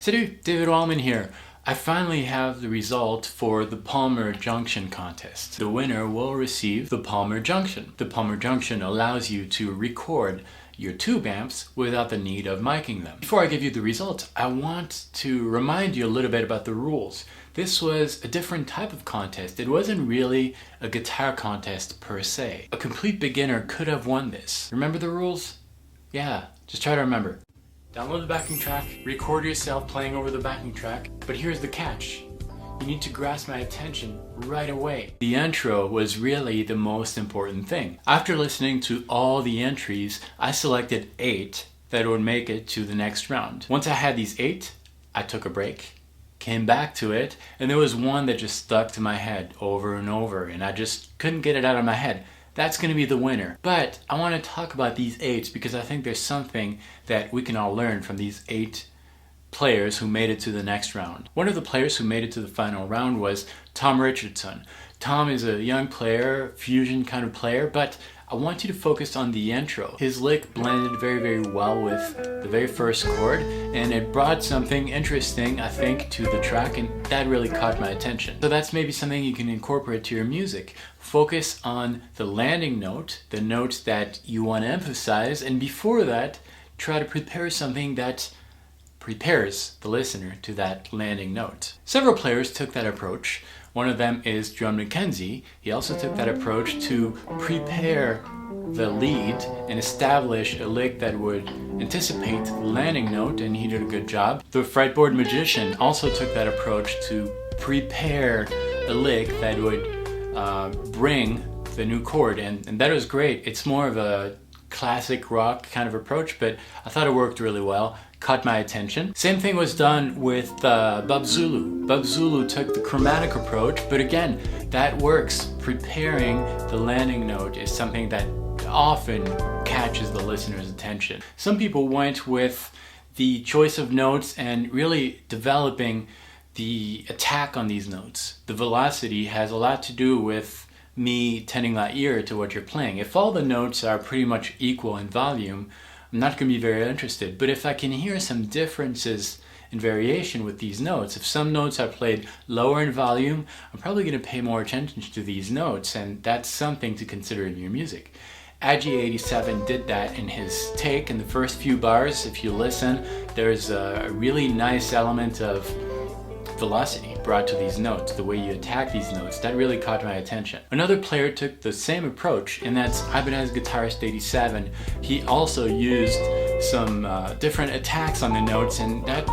Salut, David Wallman here. I finally have the result for the Palmer Junction contest. The winner will receive the Palmer Junction. The Palmer Junction allows you to record your tube amps without the need of miking them. Before I give you the result, I want to remind you a little bit about the rules. This was a different type of contest. It wasn't really a guitar contest per se. A complete beginner could have won this. Remember the rules? Yeah, just try to remember. Download the backing track, record yourself playing over the backing track, but here's the catch. You need to grasp my attention right away. The intro was really the most important thing. After listening to all the entries, I selected 8 that would make it to the next round. Once I had these 8, I took a break, came back to it, and there was one that just stuck to my head over and over, and I just couldn't get it out of my head. That's going to be the winner. But I want to talk about these 8s because I think there's something that we can all learn from these 8 players who made it to the next round. One of the players who made it to the final round was Tom Richardson. Tom is a young player, fusion kind of player, but I want you to focus on the intro. His lick blended very, very well with the very first chord, and it brought something interesting, I think, to the track, and that really caught my attention. So that's maybe something you can incorporate to your music. Focus on the landing note, the notes that you want to emphasize, and before that, try to prepare something that prepares the listener to that landing note. Several players took that approach. One of them is John McKenzie. He also took that approach to prepare the lead and establish a lick that would anticipate the landing note, and he did a good job. The fretboard magician also took that approach to prepare a lick that would bring the new chord, and that was great. It's more of a classic rock kind of approach, but I thought it worked really well, caught my attention. Same thing was done with Bob Zulu. Bob Zulu took the chromatic approach, but again, that works. Preparing the landing note is something that often catches the listener's attention. Some people went with the choice of notes and really developing the attack on these notes. The velocity has a lot to do with me tending my ear to what you're playing. If all the notes are pretty much equal in volume, I'm not going to be very interested. But if I can hear some differences in variation with these notes, if some notes are played lower in volume, I'm probably going to pay more attention to these notes, and that's something to consider in your music. Agi87 did that in his take in the first few bars. If you listen, there's a really nice element of velocity brought to these notes, the way you attack these notes, that really caught my attention. Another player took the same approach, and that's Ibanez Guitarist 87. He also used some different attacks on the notes, and that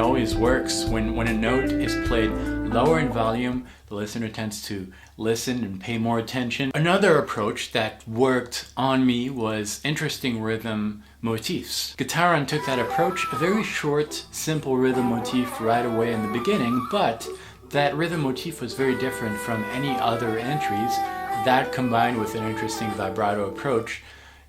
always works. When a note is played lower in volume, the listener tends to listen and pay more attention. Another approach that worked on me was interesting rhythm motifs. Guitaron took that approach, a very short, simple rhythm motif right away in the beginning, but that rhythm motif was very different from any other entries. That combined with an interesting vibrato approach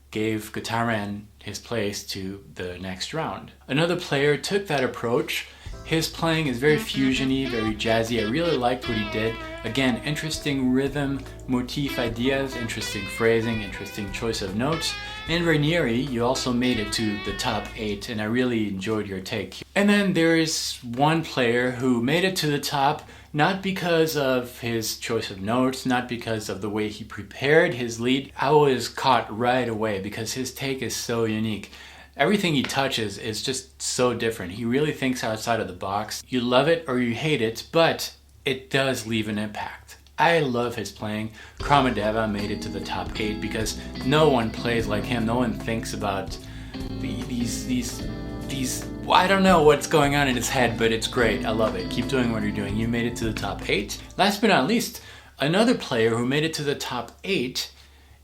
gave Guitaron his place to the next round. Another player took that approach. His playing is very fusiony, very jazzy. I really liked what he did. Again, interesting rhythm motif ideas, interesting phrasing, interesting choice of notes. And Ranieri, you also made it to the top 8, and I really enjoyed your take. And then there is one player who made it to the top, not because of his choice of notes, not because of the way he prepared his lead. I was caught right away because his take is so unique. Everything he touches is just so different. He really thinks outside of the box. You love it or you hate it, but it does leave an impact. I love his playing. Kramadeva made it to the top 8 because no one plays like him. No one thinks about these. I don't know what's going on in his head, but it's great. I love it. Keep doing what you're doing. You made it to the top 8. Last but not least, another player who made it to the top 8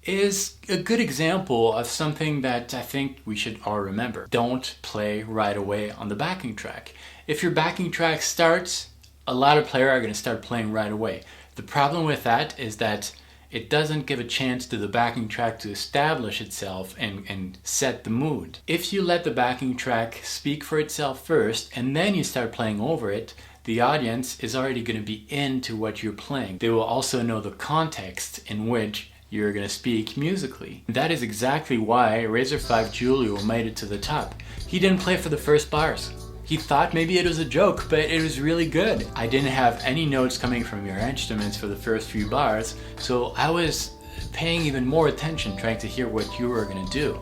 is a good example of something that I think we should all remember. Don't play right away on the backing track. If your backing track starts, a lot of players are going to start playing right away. The problem with that is that it doesn't give a chance to the backing track to establish itself and set the mood. If you let the backing track speak for itself first and then you start playing over it, the audience is already going to be into what you're playing. They will also know the context in which you're going to speak musically. That is exactly why Razor 5 Julio made it to the top. He didn't play for the first bars. He thought maybe it was a joke, but it was really good. I didn't have any notes coming from your instruments for the first few bars, so I was paying even more attention trying to hear what you were gonna do.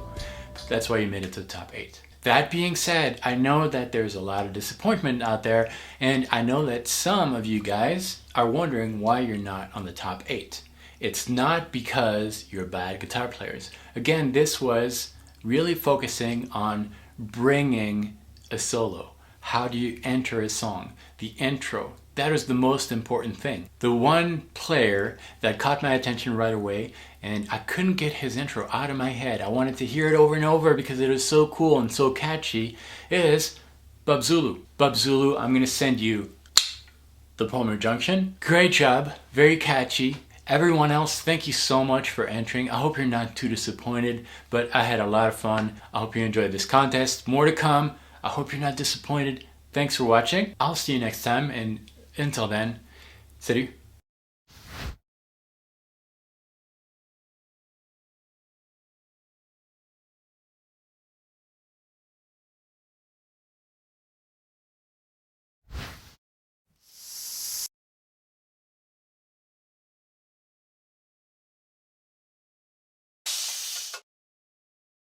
That's why you made it to the top 8. That being said, I know that there's a lot of disappointment out there, and I know that some of you guys are wondering why you're not on the top 8. It's not because you're bad guitar players. Again, this was really focusing on bringing a solo. How do you enter a song? The intro. That is the most important thing. The one player that caught my attention right away, and I couldn't get his intro out of my head, I wanted to hear it over and over because it was so cool and so catchy, is Bub Zulu. Bub Zulu, I'm gonna send you the Palmer Junction. Great job, very catchy. Everyone else, thank you so much for entering. I hope you're not too disappointed, but I had a lot of fun. I hope you enjoyed this contest. More to come. I hope you're not disappointed. Thanks for watching. I'll see you next time, and until then, salut!